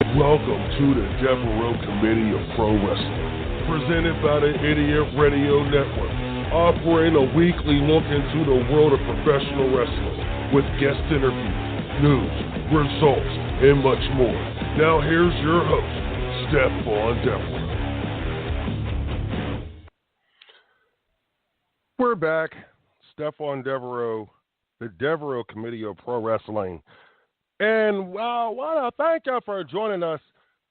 Welcome to the Devereux Committee of Pro Wrestling, presented by the Idiot Radio Network, offering a weekly look into the world of professional wrestling with guest interviews, news, results, and much more. Now here's your host, Stephon Devereux. We're back. Stephon Devereux, the Devereux Committee of Pro Wrestling. And I want to thank y'all for joining us.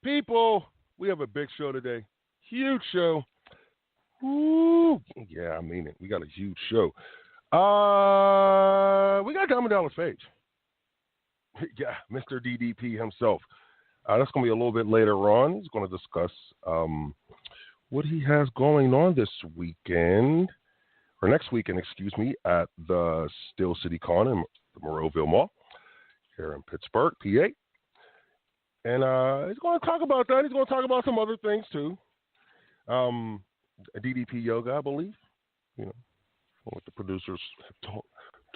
People, we have a big show today. Huge show. Woo. Yeah, I mean it. We got a huge show. We got Diamond Dallas Page. Yeah, Mr. DDP himself. That's going to be a little bit later on. He's going to discuss what he has going on this weekend, or next weekend, excuse me, at the Steel City Con in the Monroeville Mall here in Pittsburgh, PA. And he's going to talk about that. He's going to talk about some other things, too. DDP Yoga, I believe. You know, what the producers have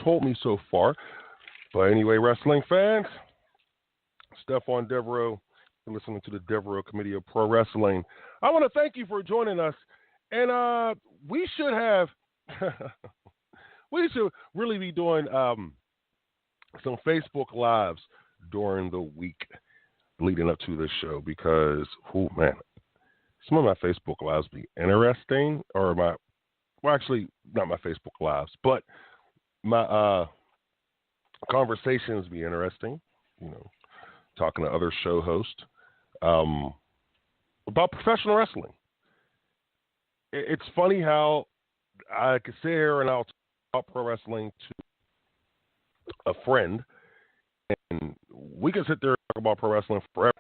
told me so far. But anyway, wrestling fans, Stephon Devereux, you're listening to the Devereux Committee of Pro Wrestling. I want to thank you for joining us. And we should have, we should really be doing some Facebook Lives during the week leading up to this show because, oh man, some of my Facebook Lives be interesting, or actually not my Facebook Lives, but my conversations be interesting, you know, talking to other show hosts about professional wrestling. It's funny how I could sit here and I'll talk about pro wrestling to a friend, and we can sit there and talk about pro wrestling forever.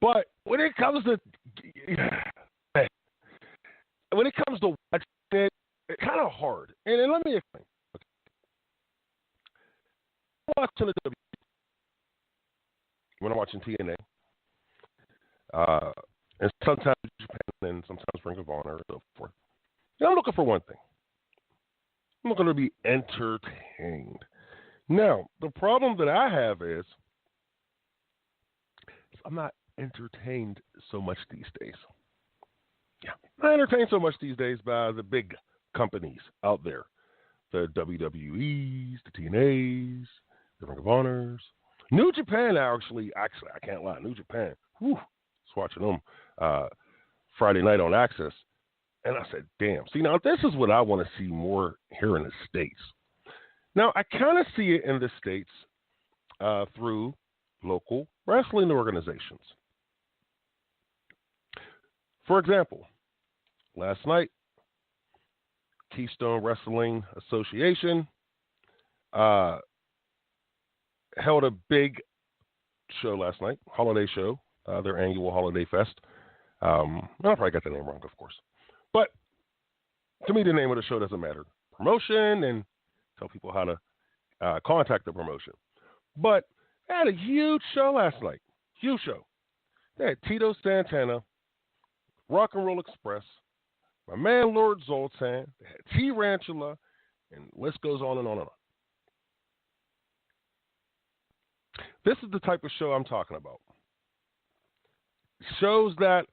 But when it comes to watching it, it's kind of hard. And let me explain. Okay. I'm watching the WWE when I'm watching TNA, and sometimes Japan, and sometimes Ring of Honor, and so forth. And I'm looking for one thing. I'm looking to be entertained. Now, the problem that I have is I'm not entertained so much these days. Yeah, I'm not entertained so much these days by the big companies out there. The WWEs, the TNAs, the Ring of Honors. New Japan, actually, I can't lie. New Japan, whew, I was watching them Friday night on Access. And I said, damn. See, now this is what I want to see more here in the States. Now, I kind of see it in the States through local wrestling organizations. For example, last night, Keystone Wrestling Association held a big show last night, holiday show, their annual Holiday Fest. I probably got the name wrong, of course. But to me, the name of the show doesn't matter. Promotion, and tell people how to contact the promotion. But they had a huge show last night. Huge show. They had Tito Santana, Rock and Roll Express, my man Lord Zoltan, they had T. Ranchula, and the list goes on and on and on. This is the type of show I'm talking about. Shows that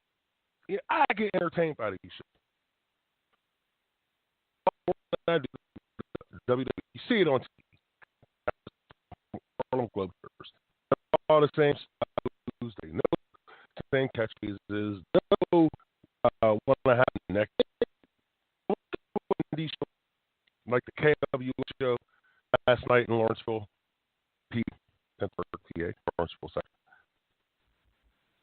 I get entertained by these shows. I do WWE. You see it on TV. Harlem Globetrotters. All the same Tuesday. No same catchphrases. No one and a half neck. Like the KW show last night in Lawrenceville, Pittsburgh, PA, Lawrenceville, second.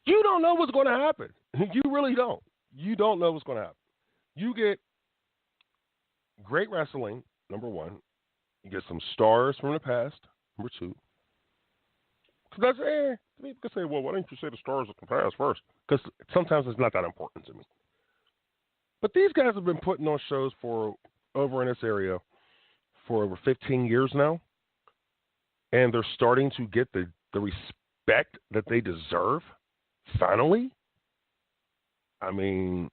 You don't know what's going to happen. You really don't. You don't know what's going to happen. You get great wrestling, number one. You get some stars from the past, number two. Because people can say, well, why don't you say the stars of the past first? Because sometimes it's not that important to me. But these guys have been putting on shows for over in this area for over 15 years now. And they're starting to get the respect that they deserve, finally. I mean,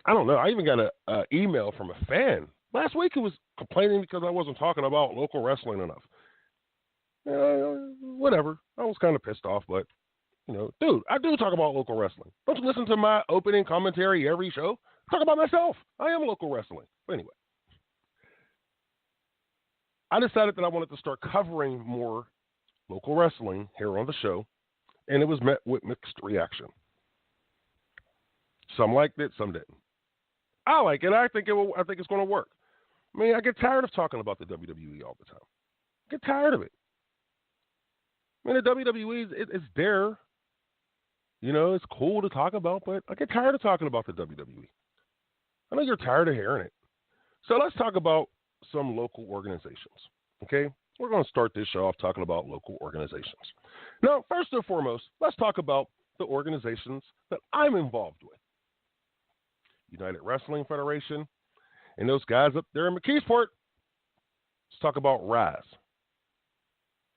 I don't know. I even got an email from a fan last week who was complaining because I wasn't talking about local wrestling enough. Whatever. I was kind of pissed off, but, dude, I do talk about local wrestling. Don't you listen to my opening commentary every show? I talk about myself. I am local wrestling. But anyway, I decided that I wanted to start covering more local wrestling here on the show, and it was met with mixed reaction. Some liked it, some didn't. I like it. I think it's going to work. I mean, I get tired of talking about the WWE all the time. I get tired of it. I mean, the WWE, it's there. It's cool to talk about, but I get tired of talking about the WWE. I know you're tired of hearing it. So let's talk about some local organizations, okay? We're going to start this show off talking about local organizations. Now, first and foremost, let's talk about the organizations that I'm involved with. United Wrestling Federation, and those guys up there in McKeesport. Let's talk about Rise.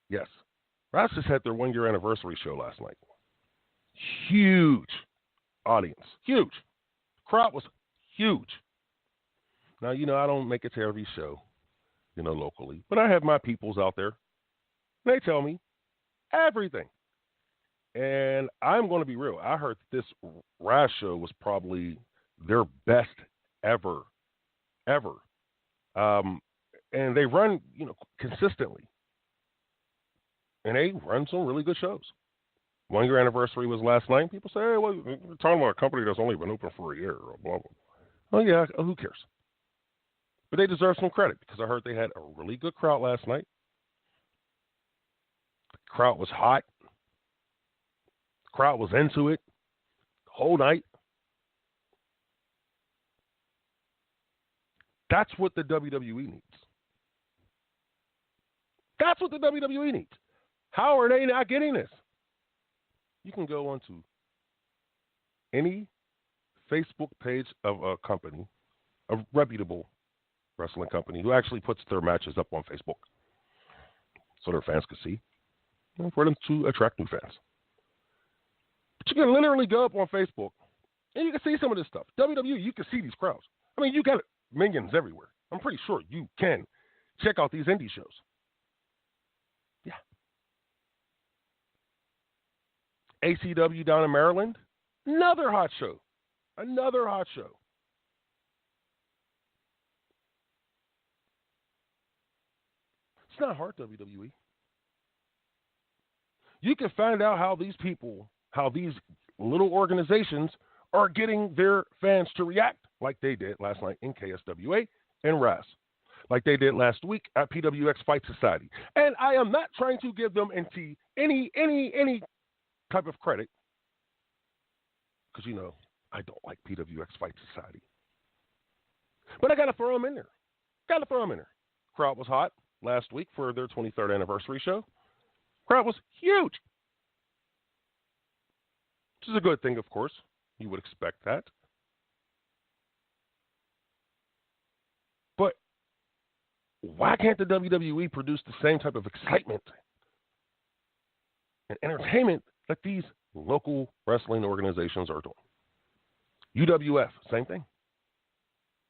Yes, Rise just had their 1-year anniversary show last night. Huge audience. Huge. Crowd was huge. Now, I don't make it to every show, locally, but I have my peoples out there. They tell me everything. And I'm going to be real. I heard this Rise show was probably their best ever. And they run, consistently. And they run some really good shows. 1-year anniversary was last night. People say, hey, well, we're talking about a company that's only been open for a year, or blah, blah. Oh, yeah, who cares? But they deserve some credit because I heard they had a really good crowd last night. The crowd was hot. The crowd was into it the whole night. That's what the WWE needs. That's what the WWE needs. How are they not getting this? You can go onto any Facebook page of a company, a reputable wrestling company, who actually puts their matches up on Facebook so their fans can see, for them to attract new fans. But you can literally go up on Facebook and you can see some of this stuff. WWE, you can see these crowds. I mean, you got minions everywhere. I'm pretty sure you can check out these indie shows. Yeah. ACW down in Maryland, another hot show. Another hot show. It's not hard, WWE. You can find out how these people, how these little organizations are getting their fans to react like they did last night in KSWA and Rise, like they did last week at PWX Fight Society. And I am not trying to give them any type of credit because, I don't like PWX Fight Society. But I got to throw them in there. Crowd was hot last week for their 23rd anniversary show. Crowd was huge. Which is a good thing, of course. You would expect that. But why can't the WWE produce the same type of excitement and entertainment that these local wrestling organizations are doing? UWF, same thing.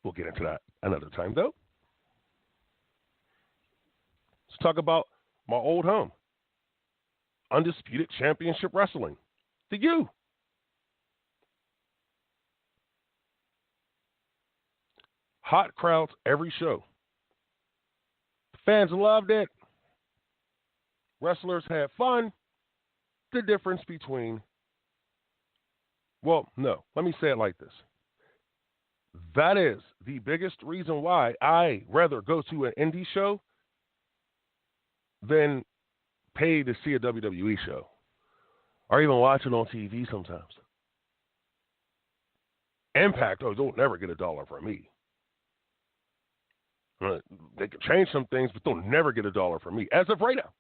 We'll get into that another time, though. Let's talk about my old home, Undisputed Championship Wrestling, the U. Hot crowds every show. Fans loved it. Wrestlers had fun. The difference between, well, no, let me say it like this. That is the biggest reason why I rather go to an indie show than pay to see a WWE show or even watch it on TV sometimes. Impact, they'll never get $1 from me. They can change some things, but they'll never get $1 from me. As of right now,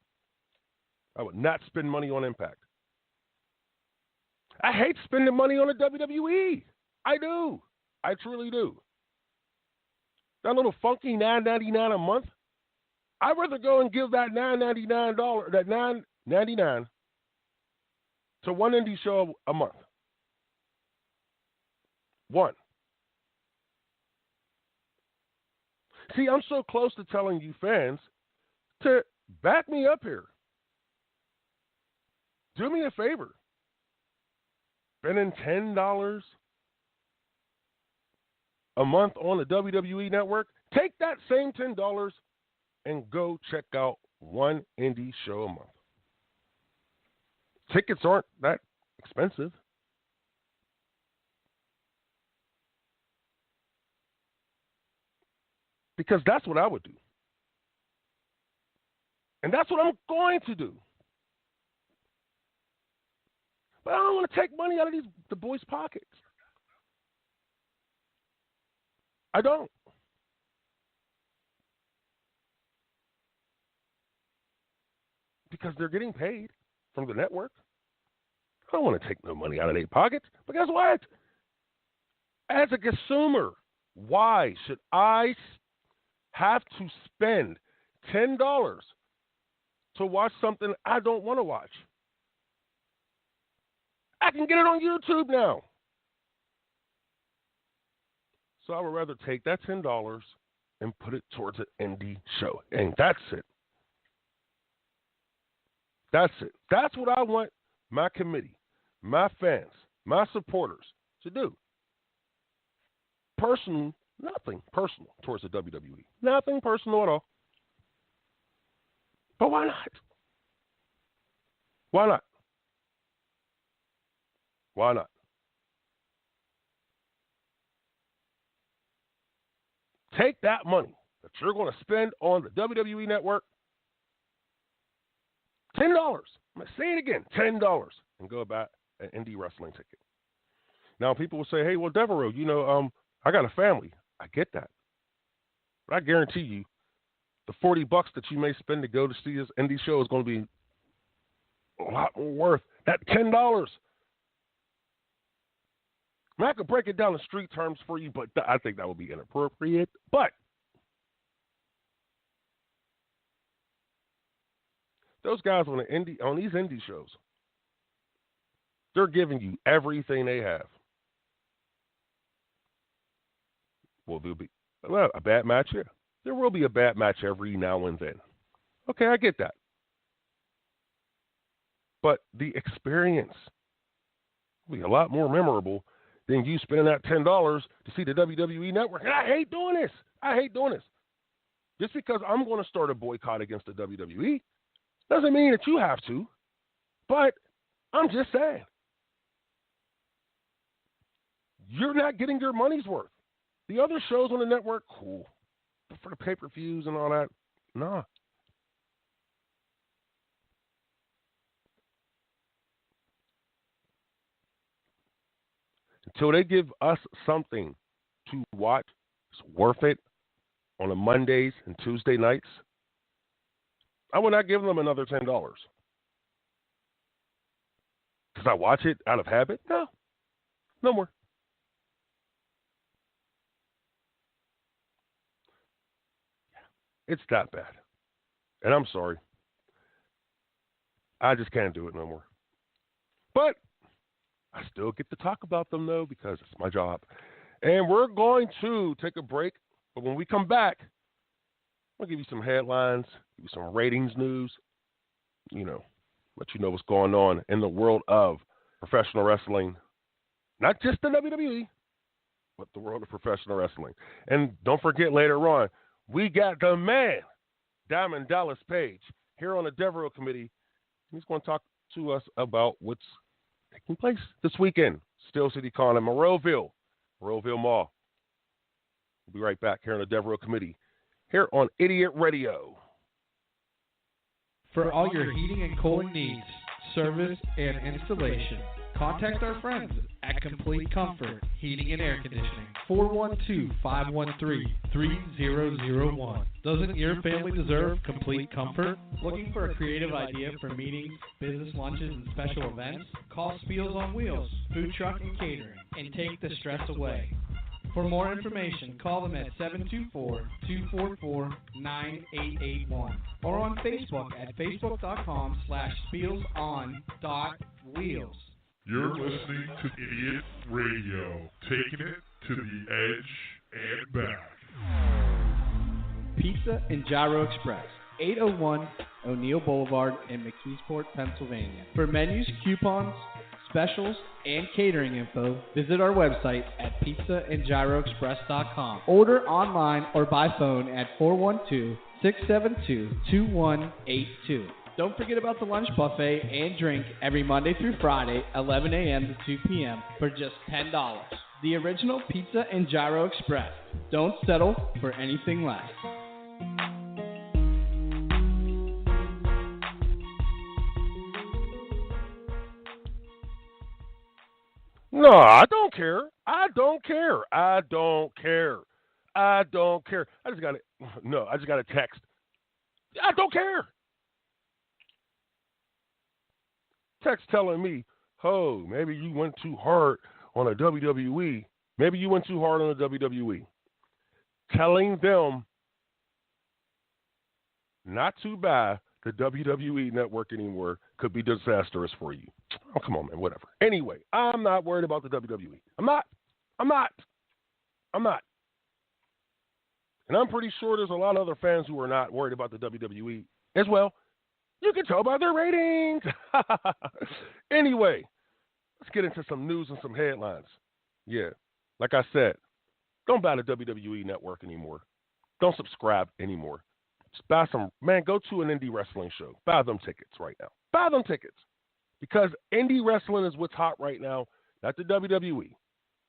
I would not spend money on Impact. I hate spending money on the WWE. I do. I truly do. That little funky $9.99 a month, I'd rather go and give that $9.99, that $9.99 to one indie show a month. One. See, I'm so close to telling you fans to back me up here. Do me a favor. Spending $10 a month on the WWE Network, take that same $10 and go check out one indie show a month. Tickets aren't that expensive. Because that's what I would do. And that's what I'm going to do. But I don't want to take money out of the boys' pockets. I don't. Because they're getting paid from the network. I don't want to take no money out of their pockets. But guess what? As a consumer, why should I have to spend $10 to watch something I don't want to watch? I can get it on YouTube now. So I would rather take that $10 and put it towards an indie show. And that's it. That's it. That's what I want my committee, my fans, my supporters to do. Personal, nothing personal towards the WWE. Nothing personal at all. But why not? Why not? Why not? Take that money that you're going to spend on the WWE Network, $10. I'm going to say it again, $10, and go buy an indie wrestling ticket. Now, people will say, hey, well, Devereux, I got a family. I get that. But I guarantee you, the $40 that you may spend to go to see this indie show is going to be a lot more worth that $10. I could break it down in street terms for you, but I think that would be inappropriate. But those guys on these indie shows, they're giving you everything they have. Will there be a bad match? Yeah. There will be a bad match every now and then. Okay, I get that. But the experience will be a lot more memorable than you spending that $10 to see the WWE Network. And I hate doing this. Just because I'm going to start a boycott against the WWE doesn't mean that you have to. But I'm just saying. You're not getting your money's worth. The other shows on the network, cool. But for the pay-per-views and all that, nah. Until they give us something to watch, it's worth it on a Mondays and Tuesday nights, I will not give them another $10. Because I watch it out of habit? No more. It's that bad. And I'm sorry. I just can't do it no more. But I still get to talk about them, though, because it's my job. And we're going to take a break. But when we come back, I'll give you some headlines, give you some ratings news, let you know what's going on in the world of professional wrestling. Not just the WWE, but the world of professional wrestling. And don't forget, later on, we got the man, Diamond Dallas Page, here on the Devereux Committee. He's going to talk to us about what's taking place this weekend. Steel City Con in Monroeville Mall. We'll be right back here on the Devereux Committee, here on Idiot Radio. For all your heating and cooling needs, service, and installation, contact our friends at Complete Comfort Heating and Air Conditioning, 412-513-3001. Doesn't your family deserve complete comfort? Looking for a creative idea for meetings, business lunches, and special events? Call Spiels on Wheels, Food Truck and Catering, and take the stress away. For more information, call them at 724-244-9881 or on Facebook at facebook.com/spielson.wheels. You're listening to Idiot Radio, taking it to the edge and back. Pizza and Gyro Express, 801 O'Neill Boulevard in McKeesport, Pennsylvania. For menus, coupons, specials, and catering info, visit our website at pizzaandgyroexpress.com. Order online or by phone at 412-672-2182. Don't forget about the lunch buffet and drink every Monday through Friday, 11 a.m. to 2 p.m. for just $10. The original Pizza and Gyro Express. Don't settle for anything less. No, I don't care. I don't care. I don't care. I don't care. I just got a text. I don't care. Text telling me, oh, maybe you went too hard on a WWE. Maybe you went too hard on a WWE. Telling them not to buy the WWE network anymore could be disastrous for you. Oh, come on, man, whatever. Anyway, I'm not worried about the WWE. I'm not. And I'm pretty sure there's a lot of other fans who are not worried about the WWE as well. You can tell by their ratings. Anyway, let's get into some news and some headlines. Yeah, like I said, don't buy the WWE network anymore. Don't subscribe anymore. Just buy some, man, go to an indie wrestling show. Buy them tickets right now. Buy them tickets. Because indie wrestling is what's hot right now, not the WWE.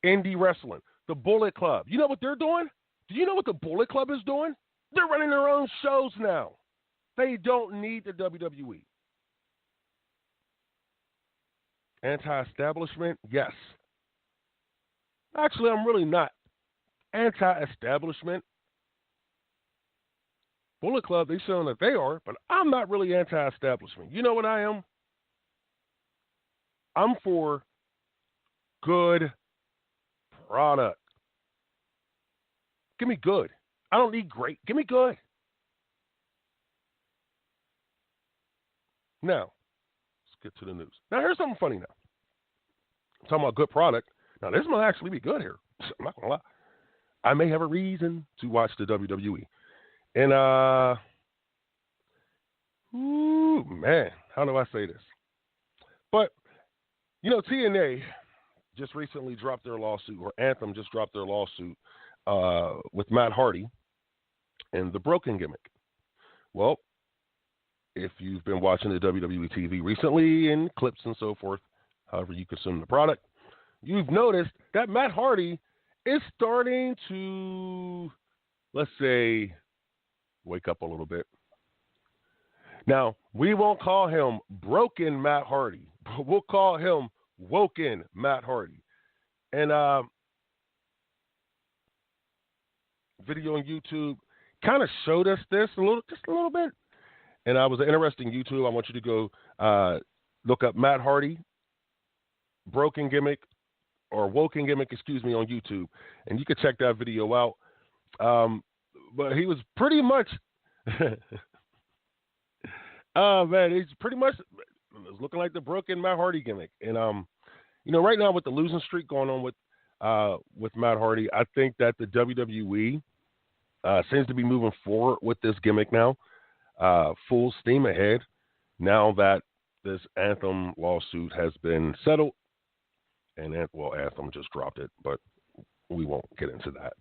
Indie wrestling. The Bullet Club. You know what they're doing? Do you know what the Bullet Club is doing? They're running their own shows now. They don't need the WWE. Anti-establishment? Yes. Actually, I'm really not anti-establishment. Bullet Club, they showing that they are, but I'm not really anti-establishment. You know what I am? I'm for good product. Give me good. I don't need great. Give me good. Now, let's get to the news. Now, here's something funny now. I'm talking about good product. Now, this might actually be good here. I'm not going to lie. I may have a reason to watch the WWE. And, man, how do I say this? But, you know, TNA just recently dropped their lawsuit, or Anthem just dropped their lawsuit with Matt Hardy and the Broken Gimmick. Well, if you've been watching the WWE TV recently in clips and so forth, however you consume the product, you've noticed that Matt Hardy is starting to, let's say, wake up a little bit. Now, we won't call him Broken Matt Hardy, but we'll call him Woken Matt Hardy. And video on YouTube kind of showed us this just a little bit. And I was interested in YouTube. I want you to go look up Matt Hardy, Broken Gimmick, or Woken Gimmick, on YouTube. And you can check that video out. But he was pretty much, he's pretty much looking like the Broken Matt Hardy gimmick. And, you know, right now with the losing streak going on with Matt Hardy, I think that the WWE seems to be moving forward with this gimmick now. Full steam ahead now that this Anthem lawsuit has been settled. And, Anthem just dropped it, but we won't get into that.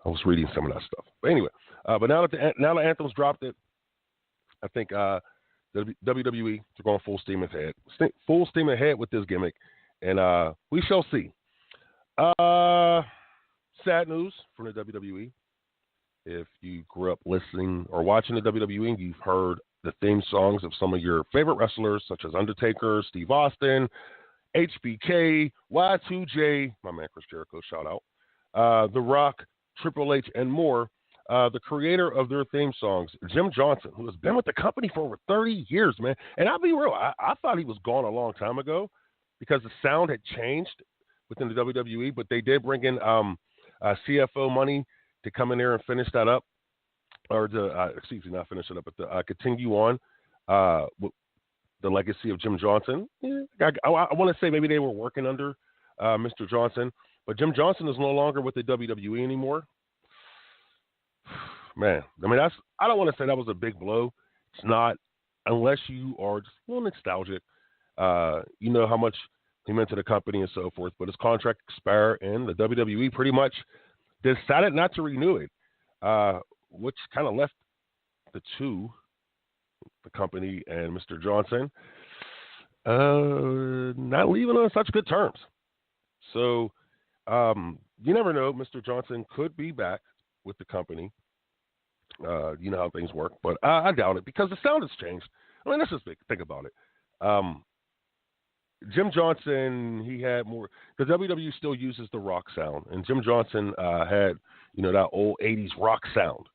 I was reading some of that stuff. But anyway, but now that Anthem's dropped it, I think the WWE is going full steam ahead. Full steam ahead with this gimmick. And we shall see. Sad news from the WWE. If you grew up listening or watching the WWE and you've heard the theme songs of some of your favorite wrestlers, such as Undertaker, Steve Austin, HBK, Y2J, my man Chris Jericho, shout out, The Rock, Triple H, and more, the creator of their theme songs, Jim Johnson, who has been with the company for over 30 years, man. And I'll be real, I thought he was gone a long time ago because the sound had changed within the WWE, but they did bring in CFO money to come in there and finish that up, or to, not finish it up, but to continue on with the legacy of Jim Johnson. Yeah, I want to say maybe they were working under Mr. Johnson, but Jim Johnson is no longer with the WWE anymore. Man, I mean, I don't want to say that was a big blow It's not, unless you are just a little nostalgic. You know how much he meant to the company and so forth, but his contract expired, and the WWE pretty much decided not to renew it, which kind of left the company and Mr. Johnson, not leaving on such good terms. So you never know. Mr. Johnson could be back with the company. You know how things work, but I doubt it because the sound has changed. I mean, let's just think about it. Jim Johnson, he had more. The WWE still uses the rock sound, and Jim Johnson had, that old '80s rock sound,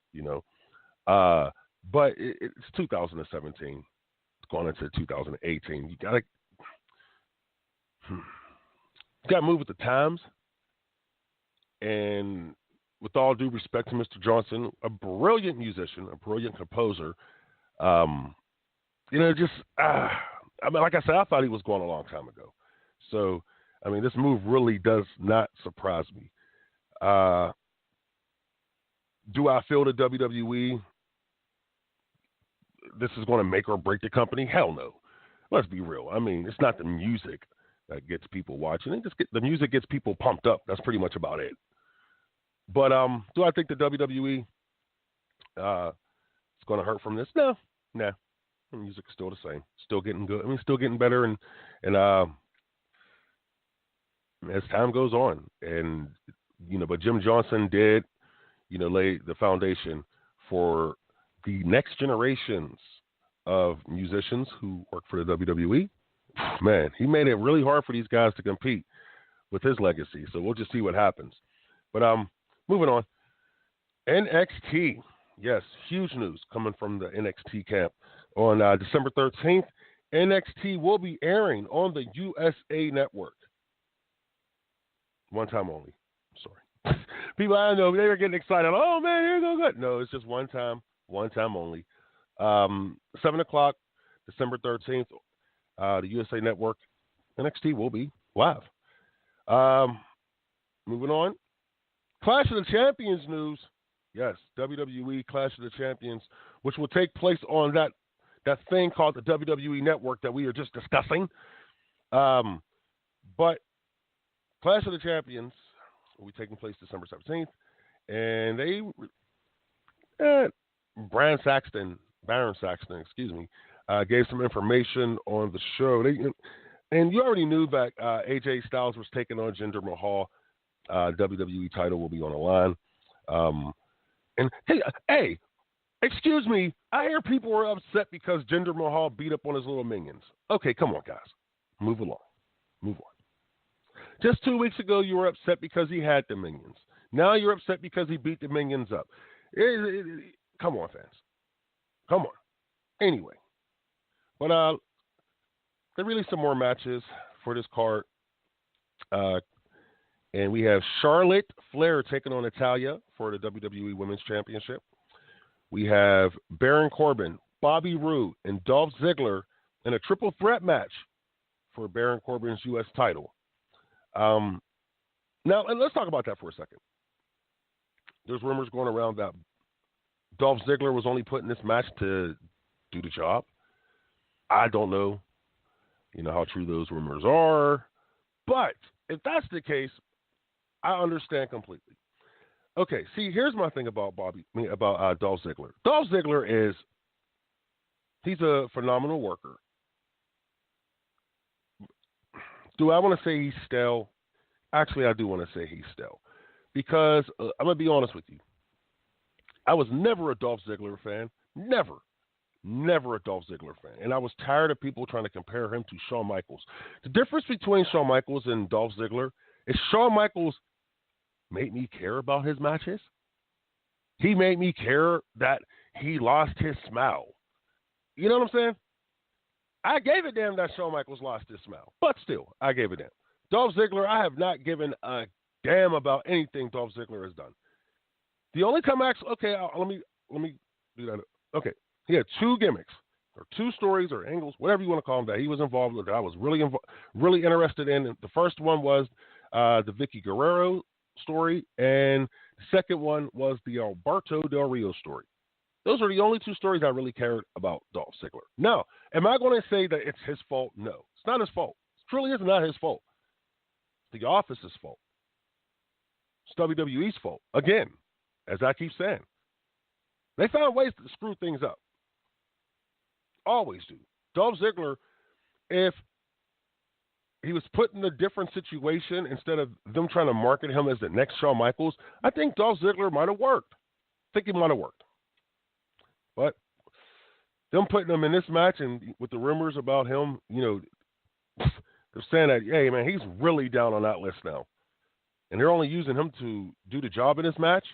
But it's 2017, it's going into 2018. You gotta move with the times. And with all due respect to Mr. Johnson, a brilliant musician, a brilliant composer, like I said, I thought he was gone a long time ago. So, this move really does not surprise me. Do I feel the WWE, this is going to make or break the company? Hell no. Let's be real. It's not the music that gets people watching. The music gets people pumped up. That's pretty much about it. But do I think the WWE is going to hurt from this? No. Nah. The music's still the same. Still getting good. Still getting better. And as time goes on. And, but Jim Johnson did, lay the foundation for the next generations of musicians who work for the WWE. Man, he made it really hard for these guys to compete with his legacy. So we'll just see what happens. But moving on. NXT. Yes, huge news coming from the NXT camp. On December 13th, NXT will be airing on the USA Network. One time only. Sorry. People I know, they were getting excited. Oh, man, here you go good. No, it's just one time only. 7 o'clock, December 13th, the USA Network. NXT will be live. Moving on. Clash of the Champions news. Yes, WWE Clash of the Champions, which will take place on that thing called the WWE Network that we are just discussing. But Clash of the Champions will be taking place December 17th. And Baron Saxton, gave some information on the show. And you already knew that AJ Styles was taking on Jinder Mahal. WWE title will be on the line. And hey, excuse me, I hear people are upset because Jinder Mahal beat up on his little minions. Okay, come on, guys. Move along. Move on. Just 2 weeks ago, you were upset because he had the minions. Now you're upset because he beat the minions up. Come on, fans. Come on. Anyway. But they released some more matches for this card. And we have Charlotte Flair taking on Natalya for the WWE Women's Championship. We have Baron Corbin, Bobby Roode, and Dolph Ziggler in a triple threat match for Baron Corbin's U.S. title. Now, and let's talk about that for a second. There's rumors going around that Dolph Ziggler was only put in this match to do the job. I don't know, how true those rumors are. But if that's the case, I understand completely. Okay, see, here's my thing about Dolph Ziggler. Dolph Ziggler he's a phenomenal worker. Do I want to say he's stale? Actually, I do want to say he's stale. Because, I'm going to be honest with you. I was never a Dolph Ziggler fan. Never a Dolph Ziggler fan. And I was tired of people trying to compare him to Shawn Michaels. The difference between Shawn Michaels and Dolph Ziggler is Shawn Michaels made me care about his matches. He made me care that he lost his smile. You know what I'm saying? I gave a damn that Shawn Michaels lost his smile. But still, I gave a damn. Dolph Ziggler, I have not given a damn about anything Dolph Ziggler has done. The only time let me do that. Okay, he had two gimmicks, or two stories, or angles, whatever you want to call them, that he was involved with that I was really interested in. The first one was the Vicky Guerrero story, and the second one was the Alberto Del Rio story. Those are the only two stories I really cared about Dolph Ziggler. Now, am I going to say that it's his fault? No. It's not his fault. It truly is not his fault. It's the office's fault. It's WWE's fault. Again, as I keep saying, they found ways to screw things up. Always do. Dolph Ziggler, if he was put in a different situation instead of them trying to market him as the next Shawn Michaels, I think Dolph Ziggler might have worked. I think he might have worked. But them putting him in this match and with the rumors about him, they're saying that, hey, man, he's really down on that list now. And they're only using him to do the job in this match,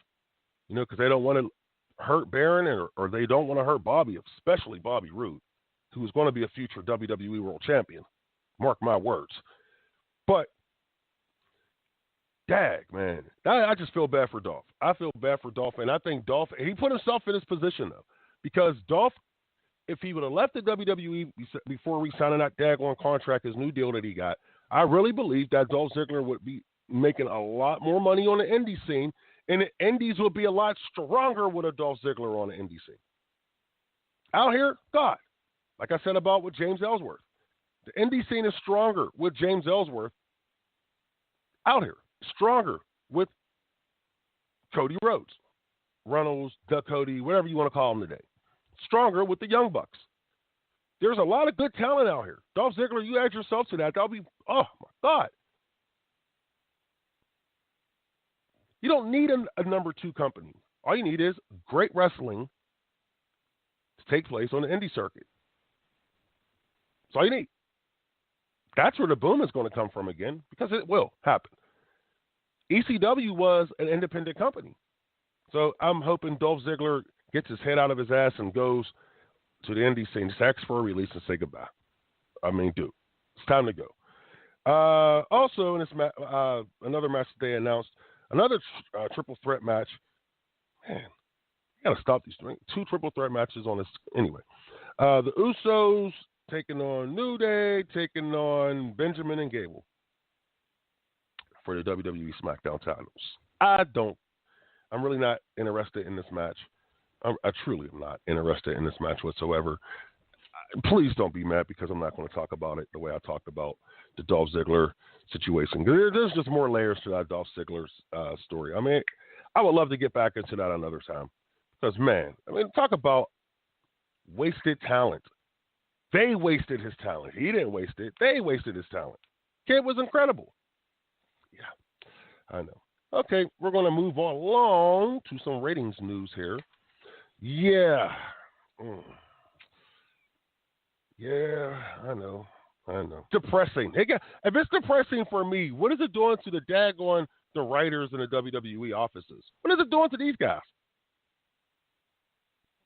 because they don't want to hurt Baron or they don't want to hurt Bobby, especially Bobby Roode, who is going to be a future WWE World Champion. Mark my words. But, dag, man, I just feel bad for Dolph. I feel bad for Dolph, and I think Dolph, he put himself in this position, though, because Dolph, if he would have left the WWE before re-signing that daggone contract, his new deal that he got, I really believe that Dolph Ziggler would be making a lot more money on the indie scene, and the indies would be a lot stronger with a Dolph Ziggler on the indie scene. Out here, God, like I said about with James Ellsworth, the indie scene is stronger with James Ellsworth out here, stronger with Cody Rhodes, Runnels, Cody, whatever you want to call him today. Stronger with the Young Bucks. There's a lot of good talent out here. Dolph Ziggler, you add yourself to that. That'll be, oh my God. You don't need a number two company. All you need is great wrestling to take place on the indie circuit. That's all you need. That's where the boom is going to come from again, because it will happen. ECW was an independent company. So I'm hoping Dolph Ziggler gets his head out of his ass and goes to the indie scene, asks for a release, and say goodbye. I mean, dude, it's time to go. Also, in this another match that they announced, another triple threat match. Man, you got to stop these two triple threat matches on this. Anyway, the Usos taking on New Day, taking on Benjamin and Gable for the WWE SmackDown titles. I'm really not interested in this match. I truly am not interested in this match whatsoever. Please don't be mad because I'm not going to talk about it the way I talked about the Dolph Ziggler situation. There's just more layers to that Dolph Ziggler story. I mean, I would love to get back into that another time because, man, I mean, talk about wasted talent. They wasted his talent. He didn't waste it. They wasted his talent. Kid was incredible. Yeah, I know. Okay, we're going to move on along to some ratings news here. Yeah. Yeah, I know. Depressing. If it's depressing for me, what is it doing to the writers in the WWE offices? What is it doing to these guys?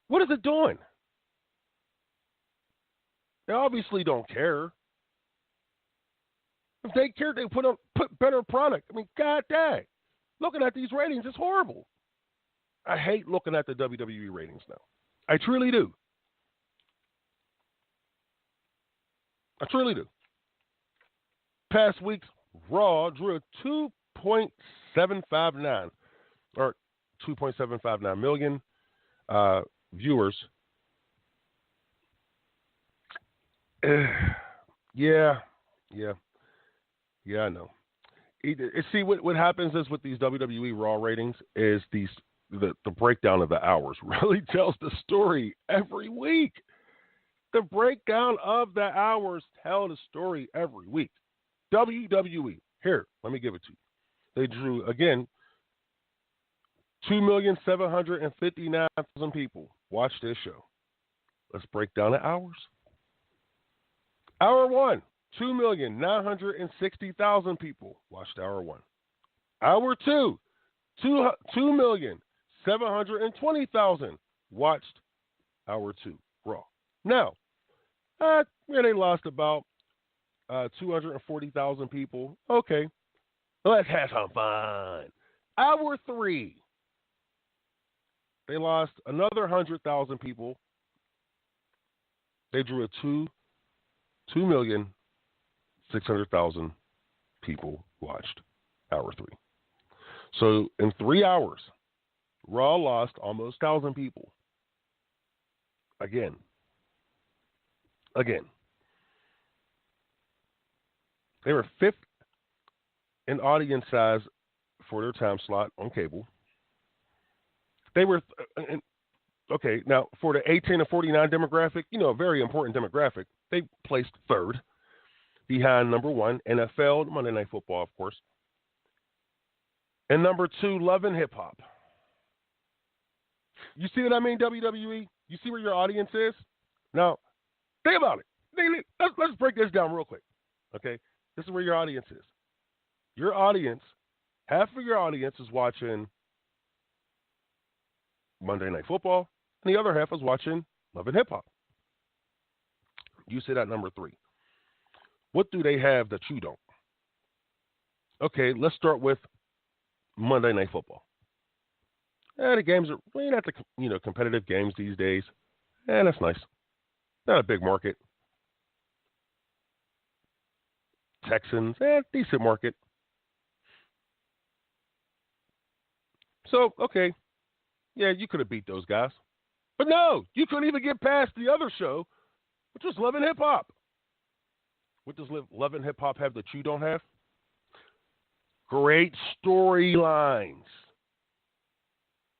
What is it doing? They obviously don't care. If they cared, they put better product. I mean, God dang. Looking at these ratings is horrible. I hate looking at the WWE ratings now. I truly do. Past week's Raw drew a 2.759 or 2.759 million viewers. Yeah, I know. See, what happens is with these WWE Raw ratings is the breakdown of the hours really tells the story every week. The breakdown of the hours tell the story every week. WWE, here, let me give it to you. They drew, again, 2,759,000 people watched this show. Let's break down the hours. Hour one, 2,960,000 people watched hour one. Hour two, 2,720,000 watched hour two, Raw. Now, they lost about 240,000 people. Okay, let's have some fun. Hour three, they lost another 100,000 people. They drew a 2,600,000 people watched hour three. So in 3 hours, Raw lost almost 1,000 people. Again. They were fifth in audience size for their time slot on cable. They were, okay, now for the 18 to 49 demographic, a very important demographic, they placed third behind number one, NFL, Monday Night Football, of course, and number two, Love and Hip Hop. You see what I mean, WWE? You see where your audience is? Now, think about it. Let's break this down real quick, okay? This is where your audience is. Your audience, half of your audience is watching Monday Night Football, and the other half is watching Love and Hip Hop. You sit at number three. What do they have that you don't? Okay, let's start with Monday Night Football. The games are really not the competitive games these days. That's nice. Not a big market. Texans, decent market. So, okay. Yeah, you could have beat those guys. But no, you couldn't even get past the other show, which was Love and Hip Hop. What does Love and Hip Hop have that you don't have? Great storylines.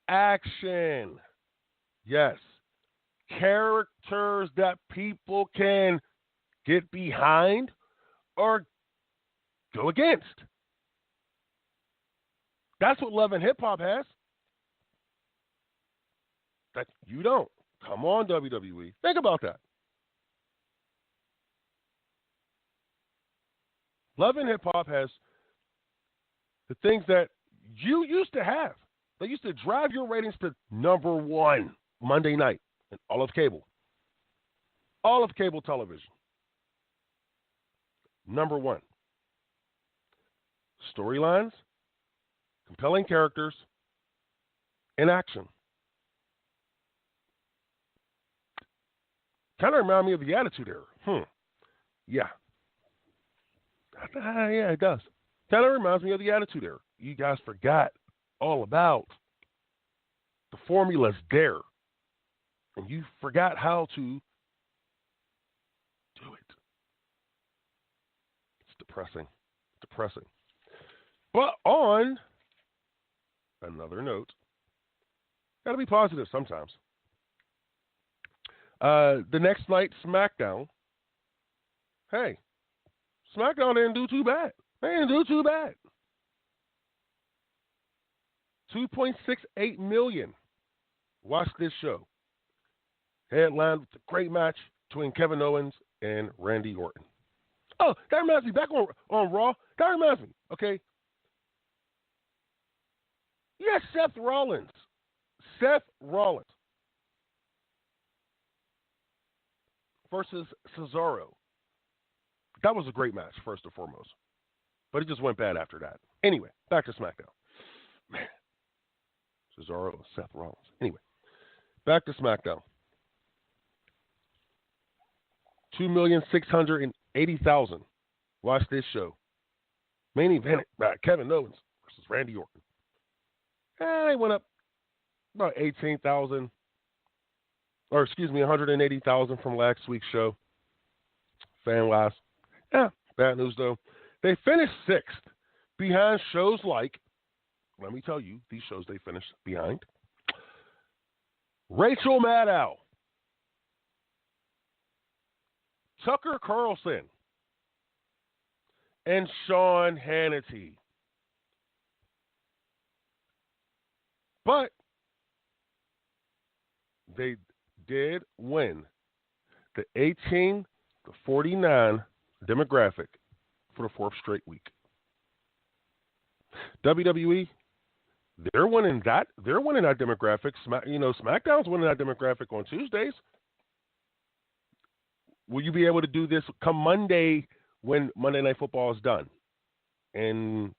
Action. Yes. Characters that people can get behind or go against. That's what Love and Hip Hop has. That you don't. Come on, WWE. Think about that. Love and Hip Hop has the things that you used to have. They used to drive your ratings to number one Monday night in all of cable. All of cable television. Number one. Storylines, compelling characters, and action. Kind of remind me of the Attitude Era. Yeah. Yeah, it does. Kind of reminds me of the Attitude Era. You guys forgot all about the formula's there, and you forgot how to do it. It's depressing. But on another note, got to be positive sometimes. The next night, SmackDown. Hey, SmackDown didn't do too bad. They didn't do too bad. 2.68 million watched this show. Headlined with a great match between Kevin Owens and Randy Orton. Oh, that reminds me, back on Raw, that reminds me, okay? Yes, Seth Rollins versus Cesaro. That was a great match, first and foremost. But it just went bad after that. Anyway, back to SmackDown. Man, Cesaro and Seth Rollins. Anyway, back to SmackDown. 2,680,000 watched this show. Main event by Kevin Owens versus Randy Orton. They went up about 18,000, or 180,000 from last week's show. Fan-wise. Yeah, bad news though. They finished sixth behind shows like, let me tell you, these shows they finished behind. Rachel Maddow, Tucker Carlson, and Sean Hannity. But they did win the 18 to 49 demographic for the fourth straight week. WWE, they're winning that demographic. SmackDown's winning that demographic on Tuesdays. Will you be able to do this come Monday when Monday Night Football is done? And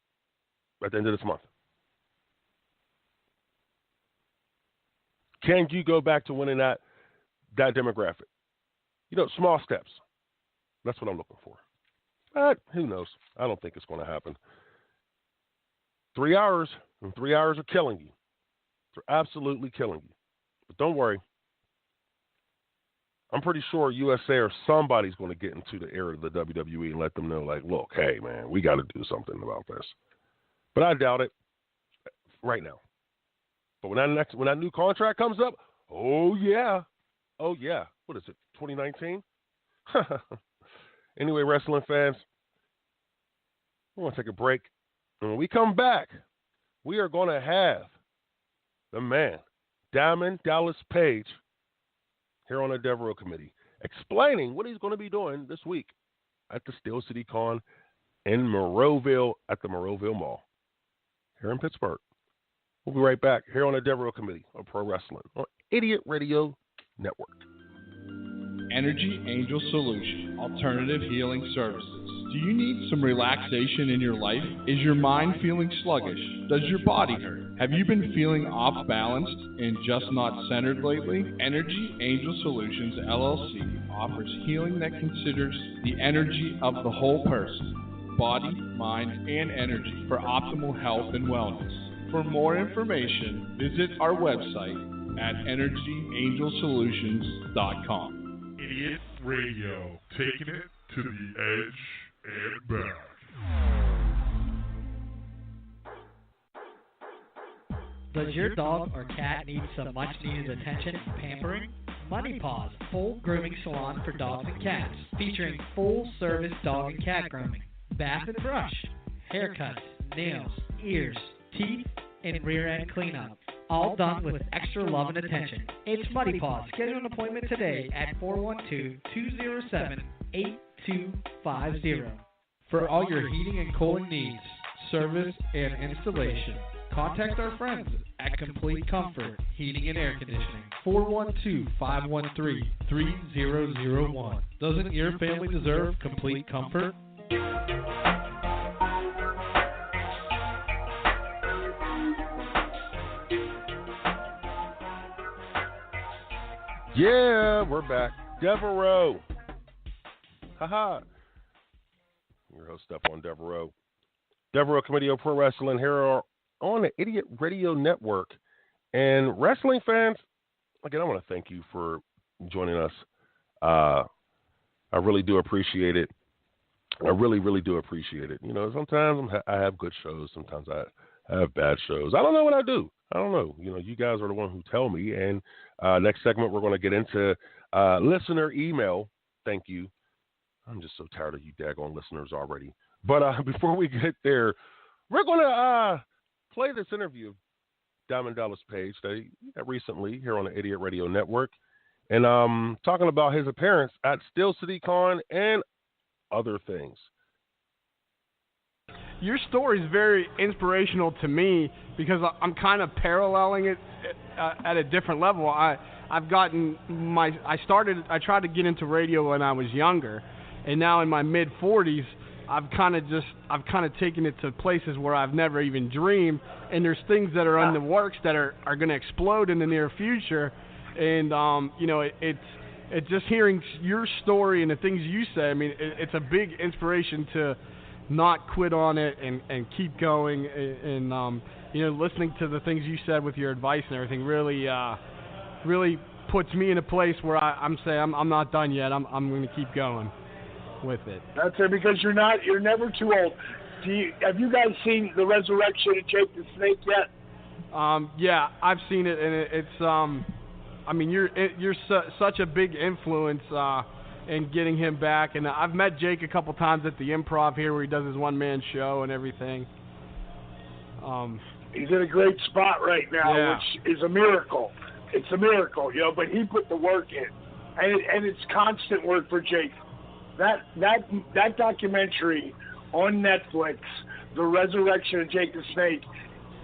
at the end of this month. Can you go back to winning that demographic? Small steps. That's what I'm looking for. But who knows? I don't think it's going to happen. 3 hours, and 3 hours are killing you. They're absolutely killing you. But don't worry. I'm pretty sure USA or somebody's going to get into the ear of the WWE and let them know, like, look, hey, man, we got to do something about this. But I doubt it right now. But when that new contract comes up, oh, yeah. What is it, 2019? Anyway, wrestling fans, we're going to take a break. And when we come back, we are going to have the man, Diamond Dallas Page, here on the Devereux Committee, explaining what he's going to be doing this week at the Steel City Con in Monroeville at the Monroeville Mall here in Pittsburgh. We'll be right back here on the Devereux Committee of Pro Wrestling on Idiot Radio Network. Energy Angel Solution, Alternative Healing Services. Do you need some relaxation in your life? Is your mind feeling sluggish? Does your body hurt? Have you been feeling off balance and just not centered lately? Energy Angel Solutions LLC offers healing that considers the energy of the whole person, body, mind, and energy for optimal health and wellness. For more information, visit our website at energyangelsolutions.com. Idiot Radio, taking it to the edge and back. Does your dog or cat need some much-needed attention and pampering? Money Paws, full grooming salon for dogs and cats, featuring full-service dog and cat grooming, bath and brush, haircuts, nails, ears, teeth, and rear-end cleanup. All done with extra love and attention. It's Muddy Paws. Schedule an appointment today at 412-207-8250. For all your heating and cooling needs, service, and installation, contact our friends at Complete Comfort Heating and Air Conditioning. 412-513-3001. Doesn't your family deserve complete comfort? Yeah, we're back. Devereux. Haha. Your host, Stephon Devereux. Devereux Committee of Pro Wrestling here on the Idiot Radio Network. And wrestling fans, again, I want to thank you for joining us. I really do appreciate it. I really, really do appreciate it. You know, sometimes I have good shows. Sometimes I have bad shows. I don't know what I do. I don't know. You know, you guys are the one who tell me. And next segment, we're going to get into listener email. Thank you. I'm just so tired of you daggone listeners already. But before we get there, we're going to play this interview of Diamond Dallas Page that he had recently here on the Idiot Radio Network. And talking about his appearance at Steel City Con and other things. Your story is very inspirational to me because I'm kind of paralleling it at a different level. I tried to get into radio when I was younger, and now in my mid 40s, I've kind of taken it to places where I've never even dreamed, and there's things that are in the works that are going to explode in the near future, and you know, it's just hearing your story and the things you say. I mean, it's a big inspiration to not quit on it and keep going, and you know, listening to the things you said with your advice and everything really puts me in a place where I'm saying I'm not done yet. I'm going to keep going with it. That's it, because you're never too old. Have you guys seen The Resurrection of Jake the Snake yet? Yeah, I've seen it, and it's I mean, you're such a big influence in getting him back, and I've met Jake a couple times at the Improv here where he does his one-man show and everything. He's in a great spot right now, yeah, which is a miracle. It's a miracle, you know, but he put the work in, and it's constant work for Jake. That documentary on Netflix, The Resurrection of Jake the Snake,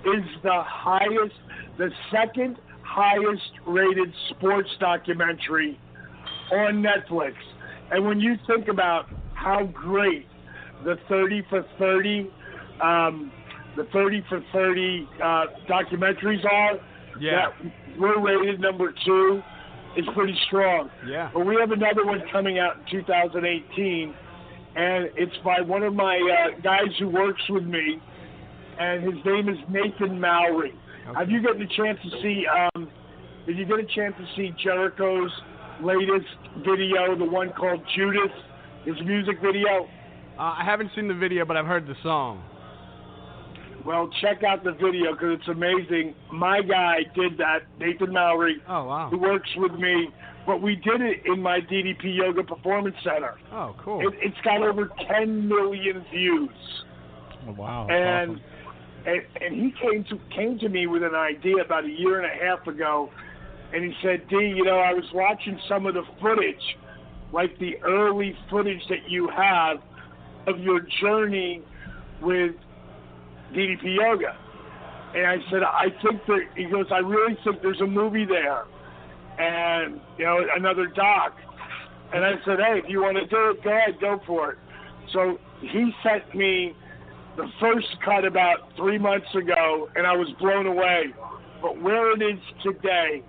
is the second highest rated sports documentary on Netflix. And when you think about how great the 30 for 30 documentaries are, yeah, that we're rated number 2, is pretty strong. Yeah. But we have another one coming out in 2018, and it's by one of my guys who works with me, and his name is Nathan Mowry. Okay. Have you gotten a chance to see? Did you get a chance to see Jericho's latest video, the one called Judas, his music video? I haven't seen the video, but I've heard the song. Well, check out the video because it's amazing. My guy did that, Nathan Mowry, Oh, wow. who works with me, but we did it in my DDP Yoga Performance Center. Oh, cool. It's got over 10 million views. Oh, wow. And Awesome. and he came to me with an idea about a year and a half ago, and he said, D, I was watching some of the footage, like the early footage that you have of your journey with DDP Yoga. And I said, he goes, I really think there's a movie there, and, another doc. And I said, hey, if you want to do it, go ahead, go for it. So he sent me the first cut about 3 months ago, and I was blown away. But where it is today,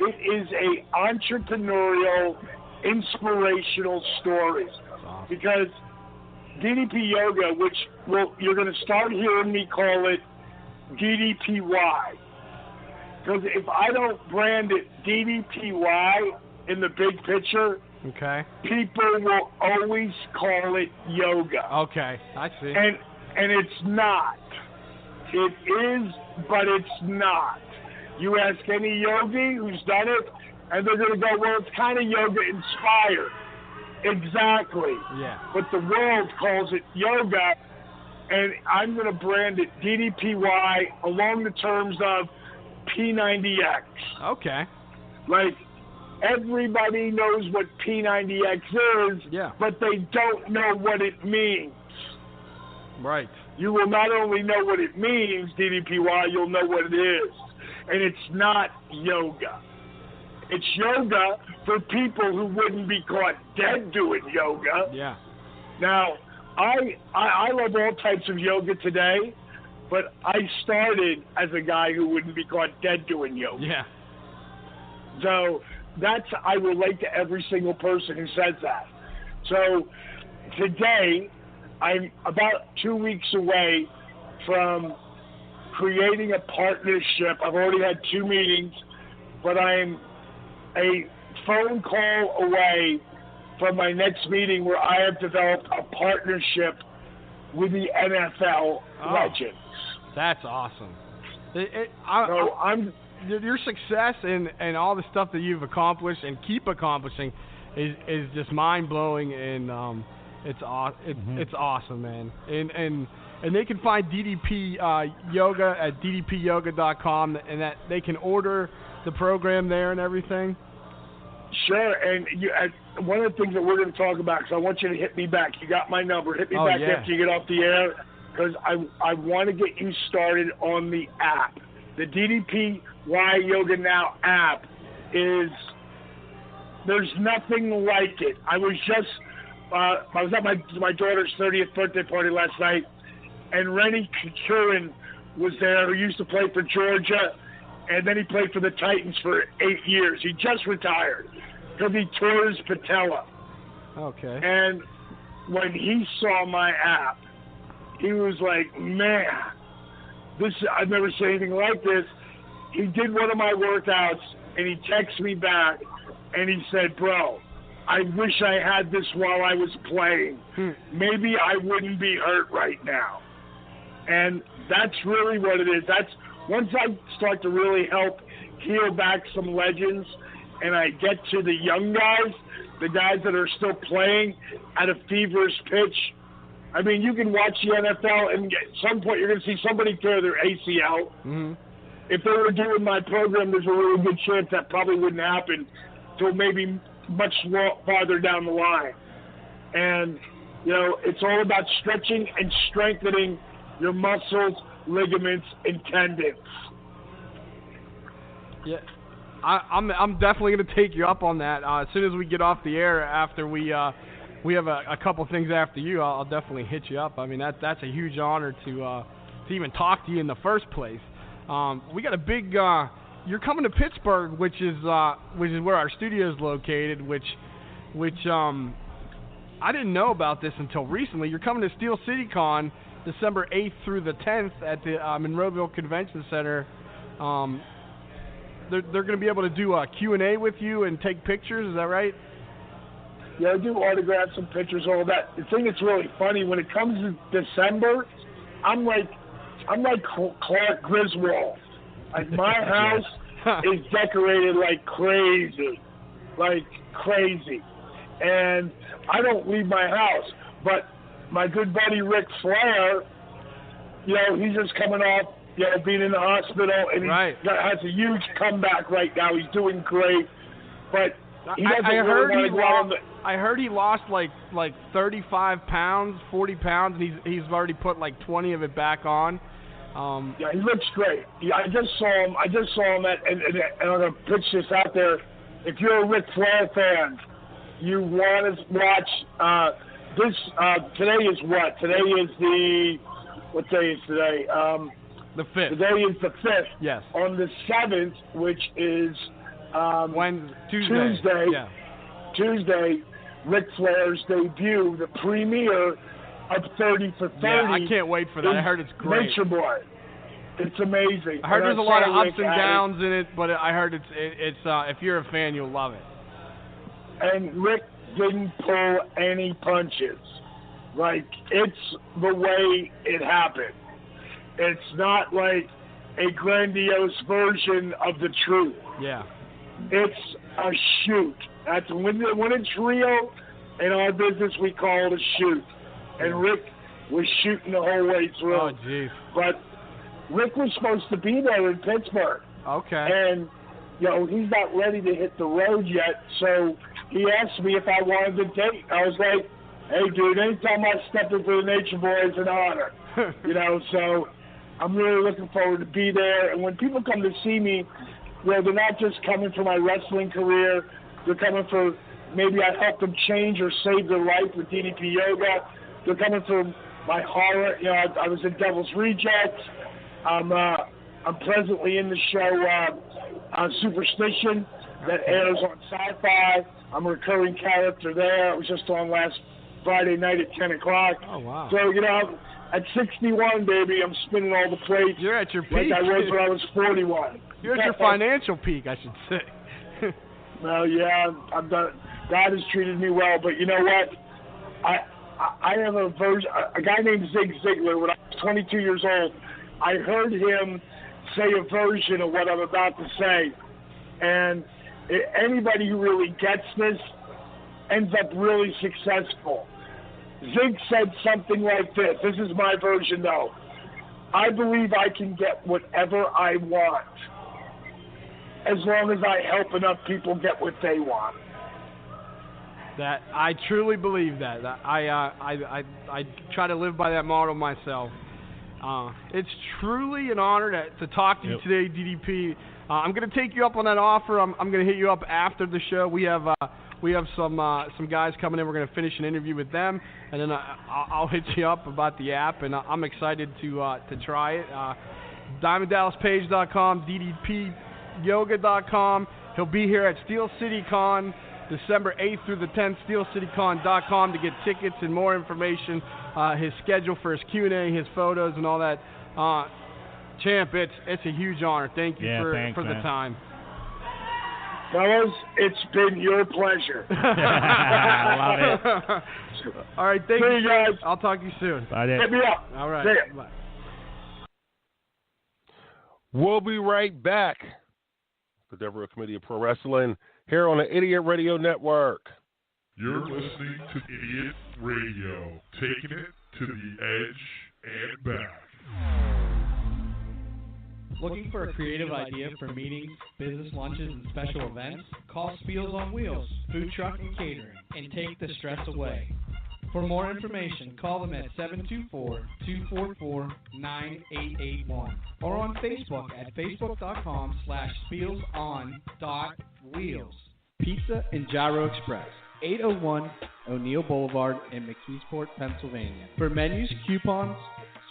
it is a entrepreneurial, inspirational story. Because DDP Yoga, which you're going to start hearing me call it DDPY. Because if I don't brand it DDPY in the big picture, Okay. people will always call it yoga. Okay. I see. And it's not. It is, but it's not. You ask any yogi who's done it, and they're going to go, well, it's kind of yoga inspired. Exactly. Yeah. But the world calls it yoga, and I'm going to brand it DDPY along the terms of P90X. Okay. Like, everybody knows what P90X is, Yeah. but they don't know what it means. Right. You will not only know what it means, DDPY, you'll know what it is. And it's not yoga. It's yoga for people who wouldn't be caught dead doing yoga. Yeah. Now, I love all types of yoga today, but I started as a guy who wouldn't be caught dead doing yoga. Yeah. So I relate to every single person who says that. So today, I'm about 2 weeks away from creating a partnership. I've already had 2 meetings, but I'm a phone call away from my next meeting where I have developed a partnership with the NFL legends. That's awesome. Your success and all the stuff that you've accomplished and keep accomplishing is just mind blowing, and it's awesome, man. And they can find DDP Yoga at ddpyoga.com, and that they can order the program there and everything. Sure, and one of the things that we're going to talk about, because I want you to hit me back. You got my number. Hit me back after you get off the air, because I want to get you started on the app. The DDPY Yoga Now app there's nothing like it. I was at my daughter's 30th birthday party last night, and Rennie Kurin was there, who used to play for Georgia, and then he played for the Titans for 8 years. He just retired because he tore his patella. Okay. And when he saw my app, he was like, man, I've never seen anything like this. He did one of my workouts, and he texted me back, and he said, bro, I wish I had this while I was playing. Maybe I wouldn't be hurt right now. And that's really what it is. Once I start to really help heal back some legends, and I get to the young guys, the guys that are still playing at a feverish pitch. I mean, you can watch the NFL, and at some point you're going to see somebody tear their ACL. Mm-hmm. If they were doing my program, there's a really good chance that probably wouldn't happen until maybe much farther down the line. And, it's all about stretching and strengthening your muscles, ligaments, and tendons. Yeah, I'm definitely going to take you up on that. As soon as we get off the air, after we have a couple things after you, I'll definitely hit you up. I mean, that's a huge honor to even talk to you in the first place. We got a big. You're coming to Pittsburgh, which is where our studio is located. Which I didn't know about this until recently. You're coming to Steel City Con December 8th through the 10th at the Monroeville Convention Center. they're going to be able to do a Q&A with you and take pictures. Is that right? Yeah, I do autographs and pictures, all that. The thing that's really funny, when it comes to December, I'm like Clark Griswold. Like, my house is decorated like crazy. And I don't leave my house. But my good buddy Ric Flair, he's just coming off, being in the hospital, and he has a huge comeback right now. He's doing great. But I heard he lost like 35 pounds, 40 pounds, and he's already put like 20 of it back on. Yeah, he looks great. Yeah, I just saw him and I'm gonna pitch this out there. If you're a Ric Flair fan, you want to watch this. Today is what? What day is today? The 5th. Today is the 5th. Yes. On the 7th, which is Tuesday. Yeah. Tuesday, Ric Flair's debut, the premiere of 30 for 30. Yeah, I can't wait for that. I heard it's great. Nature Boy. It's amazing. I heard there's a lot of ups and downs in it, but I heard it's if you're a fan, you'll love it. And Rick didn't pull any punches. Like, it's the way it happened. It's not like a grandiose version of the truth. Yeah. It's a shoot. That's when it's real. In our business, we call it a shoot. And Rick was shooting the whole way through. Oh, jeez. But Rick was supposed to be there in Pittsburgh. Okay. And, he's not ready to hit the road yet. So he asked me if I wanted to date. I was like, hey, dude, anytime I step into the Nature Boy, it's an honor. So I'm really looking forward to be there. And when people come to see me, they're not just coming for my wrestling career. They're coming for maybe I helped them change or save their life with DDP Yoga. They're coming for my horror. I was in Devil's Rejects. I'm presently in the show Superstition that airs on Sci-Fi. I'm a recurring character there. I was just on last Friday night at 10 o'clock. Oh, wow. So, at 61, baby, I'm spinning all the plates. You're at your peak. Like I was when I was 41. You're at your financial peak, I should say. Well, yeah, I'm done. God has treated me well, but you know what? I have a guy named Zig Ziglar. When I was 22 years old, I heard him say a version of what I'm about to say, and anybody who really gets this ends up really successful. Zig said something like this. This is my version, though. I believe I can get whatever I want as long as I help enough people get what they want. That I truly believe that. I try to live by that motto myself. It's truly an honor to talk to you today, DDP. I'm going to take you up on that offer. I'm going to hit you up after the show. We have some guys coming in. We're going to finish an interview with them, and then I'll hit you up about the app. And I'm excited to try it. DiamondDallasPage.com, DDPYoga.com. He'll be here at Steel City Con, December 8th through the 10th. SteelCityCon.com to get tickets and more information. His schedule for his Q&A, his photos, and all that. Champ, it's a huge honor. Thank you for the time. Fellas, it's been your pleasure. I love it. All right, thank you, guys. I'll talk to you soon. Bye, hit me up. All right. See ya. Bye. We'll be right back. The Devereux Committee of Pro Wrestling here on the Idiot Radio Network. You're listening to Idiot Radio, taking it to the edge and back. Looking for a creative idea for meetings, business lunches, and special events? Call Spiels on Wheels, Food Truck and Catering, and take the stress away. For more information, call them at 724-244-9881 or on Facebook at facebook.com/spielson.wheels. Pizza and Gyro Express, 801 O'Neill Boulevard in McKeesport, Pennsylvania. For menus, coupons,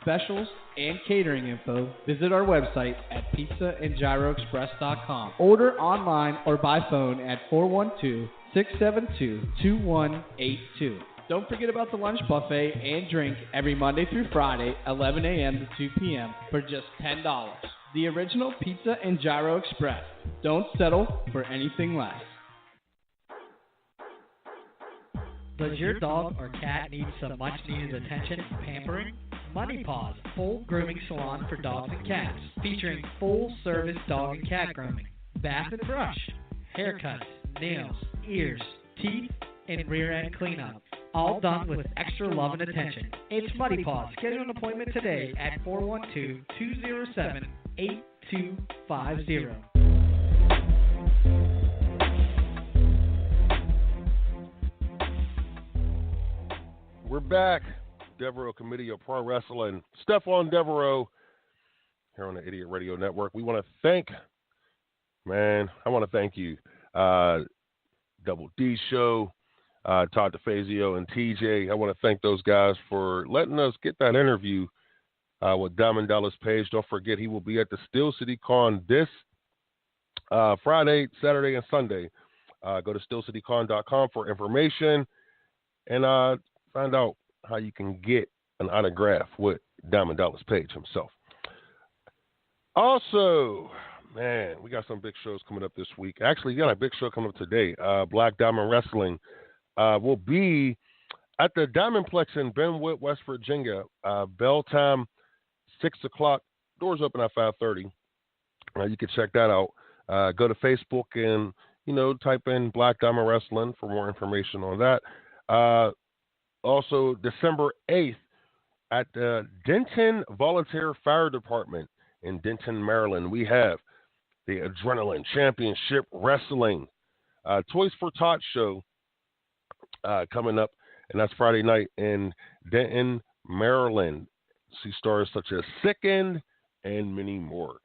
specials, and catering info, visit our website at pizzaandgyroexpress.com. Order online or by phone at 412-672-2182. Don't forget about the lunch buffet and drink every Monday through Friday, 11 a.m. to 2 p.m. for just $10. The original Pizza and Gyro Express. Don't settle for anything less. Does your dog or cat need some much-needed attention and pampering? Money Paws, full grooming salon for dogs and cats, featuring full-service dog and cat grooming, bath and brush, haircuts, nails, ears, teeth, and rear-end cleanup. All done with extra love and attention. It's Muddy Paws. Schedule an appointment today at 412-207-8250. We're back. Devereux Committee of Pro Wrestling. Stephon Devereux here on the Idiot Radio Network. I want to thank you. Double D Show, Todd DeFazio and TJ. I want to thank those guys for letting us get that interview with Diamond Dallas Page. Don't forget, he will be at the Steel City Con this Friday, Saturday, and Sunday. Go to steelcitycon.com for information and find out how you can get an autograph with Diamond Dallas Page himself. Also, man, we got some big shows coming up this week. Actually, we got a big show coming up today. Black Diamond Wrestling will be at the Diamondplex in Benwood, West Virginia. Bell time, 6 o'clock. Doors open at 5:30. You can check that out. Go to Facebook and, type in Black Diamond Wrestling for more information on that. Also, December 8th at the Denton Volunteer Fire Department in Denton, Maryland, we have the Adrenaline Championship Wrestling Toys for Tots show coming up, and that's Friday night in Denton, Maryland. See stars such as Sickened and many more.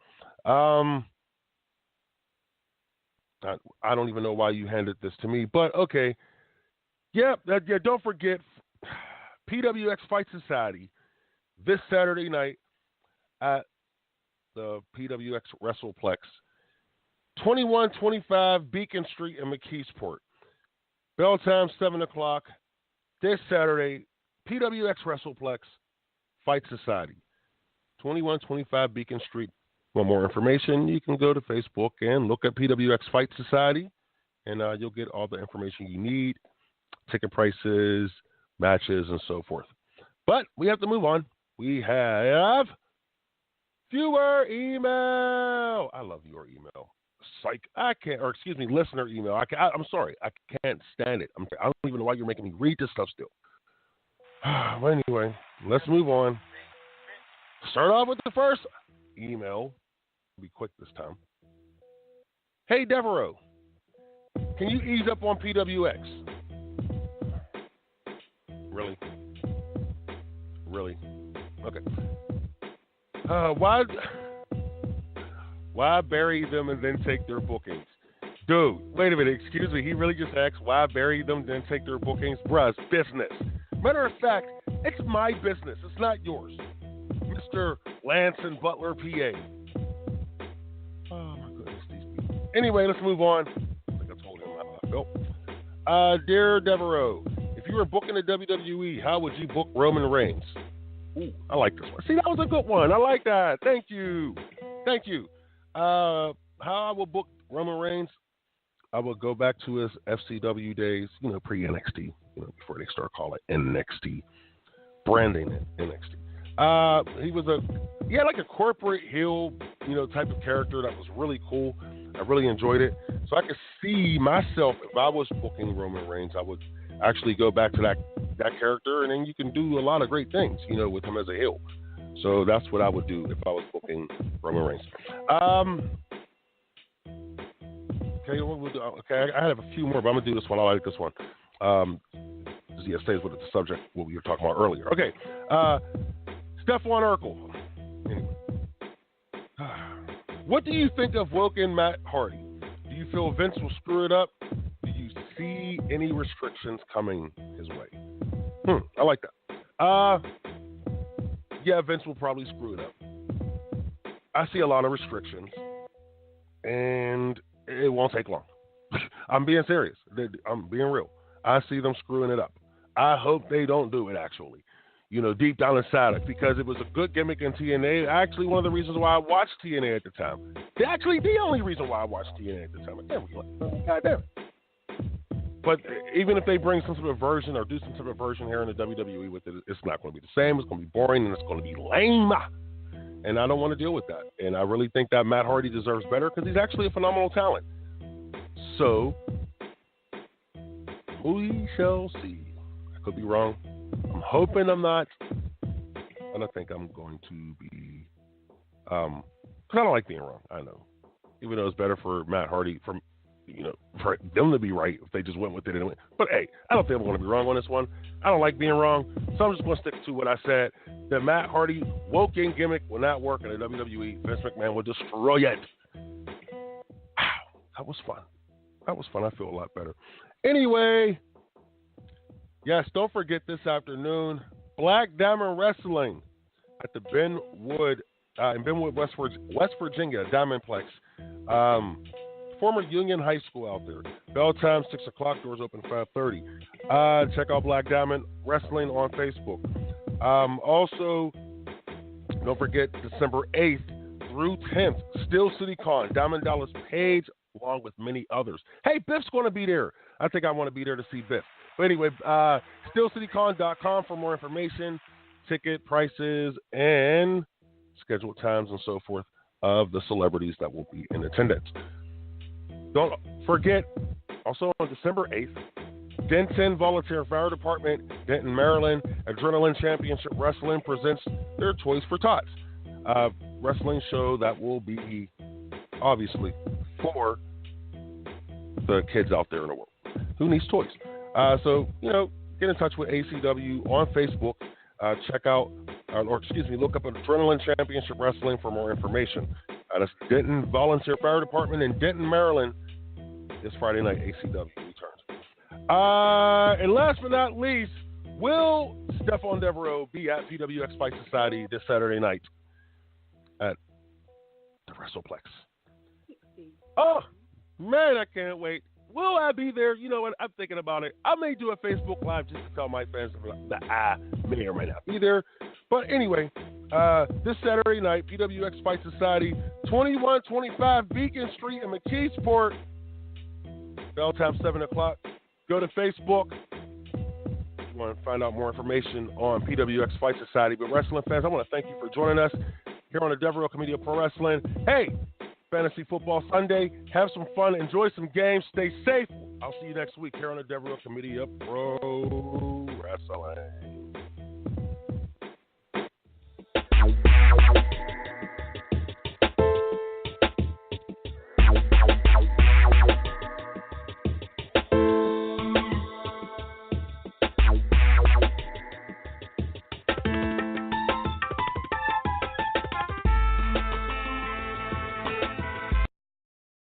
I don't even know why you handed this to me, but okay. Yeah, don't forget PWX Fight Society this Saturday night at the PWX WrestlePlex, 2125 Beacon Street in McKeesport. Bell time, 7 o'clock. This Saturday, PWX WrestlePlex Fight Society, 2125 Beacon Street. For more information, you can go to Facebook and look at PWX Fight Society, and you'll get all the information you need. Ticket prices, matches, and so forth. But we have to move on. We have viewer email. I love your email. Listener email. I'm sorry. I can't stand it. I don't even know why you're making me read this stuff still. Well, anyway, let's move on. Start off with the first email. I'll be quick this time. Hey, Devereux, can you ease up on PWX? Really? Okay. Why bury them and then take their bookings? Dude, wait a minute. Excuse me. He really just asked why bury them then take their bookings? Bruh, it's business. Matter of fact, it's my business. It's not yours. Mr. Lance and Butler, PA. Oh, my goodness, these people. Anyway, let's move on. I think I told him how I felt. Dear Devereux, if you were booking the WWE, how would you book Roman Reigns? Ooh, I like this one. See, that was a good one. I like that. Thank you. How I will book Roman Reigns, I will go back to his FCW days, pre-NXT, before they start calling it NXT, branding it NXT. He was like a corporate heel, type of character that was really cool. I really enjoyed it. So I could see myself, if I was booking Roman Reigns, I would actually go back to that character, and then you can do a lot of great things, with him as a heel. So that's what I would do if I was booking Roman Reigns. Okay, what we'll do? Okay, I have a few more, but I'm gonna do this one. I like this one. It stays with the subject what we were talking about earlier. Okay, Stephon Urkel. Anyway. What do you think of Woken Matt Hardy? Do you feel Vince will screw it up? Do you see any restrictions coming his way? I like that. Yeah, Vince will probably screw it up. I see a lot of restrictions, and it won't take long. I'm being serious. I'm being real. I see them screwing it up. I hope they don't do it, actually. Deep down inside, because it was a good gimmick in TNA. Actually, one of the reasons why I watched TNA at the time. Actually, the only reason why I watched TNA at the time. God damn it. But even if they bring some sort of version or do some sort of version here in the WWE with it, it's not going to be the same. It's going to be boring and it's going to be lame. And I don't want to deal with that. And I really think that Matt Hardy deserves better because he's actually a phenomenal talent. So, we shall see. I could be wrong. I'm hoping I'm not. I don't think I'm going to be. Because I don't like being wrong. I know. Even though it's better for Matt Hardy, for them to be right if they just went with it anyway. But hey, I don't think I'm going to be wrong on this one. I don't like being wrong, so I'm just going to stick to what I said. The Matt Hardy woke-in gimmick will not work in the WWE. Vince McMahon will destroy it. Wow, that was fun. I feel a lot better. Anyway, yes, don't forget this afternoon, Black Diamond Wrestling at the in Benwood, West Virginia, Diamondplex. Former Union High School out there. Bell time 6 o'clock. Doors open 5:30. Check out Black Diamond Wrestling on Facebook. Also, don't forget December 8th through 10th, Steel City Con, Diamond Dallas Page, along with many others. Hey, Biff's going to be there. I think I want to be there to see Biff. But anyway, SteelCityCon.com for more information, ticket prices, and scheduled times and so forth of the celebrities that will be in attendance. Don't forget, also on December 8th, Denton Volunteer Fire Department, Denton, Maryland, Adrenaline Championship Wrestling presents their Toys for Tots wrestling show that will be, obviously, for the kids out there in the world who needs toys. So, get in touch with ACW on Facebook. Check out, look up Adrenaline Championship Wrestling for more information. That's Denton Volunteer Fire Department in Denton, Maryland. This Friday night, ACW returns. And last but not least, will Stephon Devereux be at PWX Fight Society this Saturday night at the WrestlePlex? Oh, man, I can't wait. Will I be there? You know what? I'm thinking about it. I may do a Facebook Live just to tell my fans that I may or may not be there. But anyway, this Saturday night, PWX Fight Society, 2125 Beacon Street in McKeesport. Bell time 7 o'clock. Go to Facebook. If you want to find out more information on PWX Fight Society. But wrestling fans, I want to thank you for joining us here on the Devereux Committee of Pro Wrestling. Hey, Fantasy Football Sunday. Have some fun. Enjoy some games. Stay safe. I'll see you next week here on the Devereux Committee of Pro Wrestling.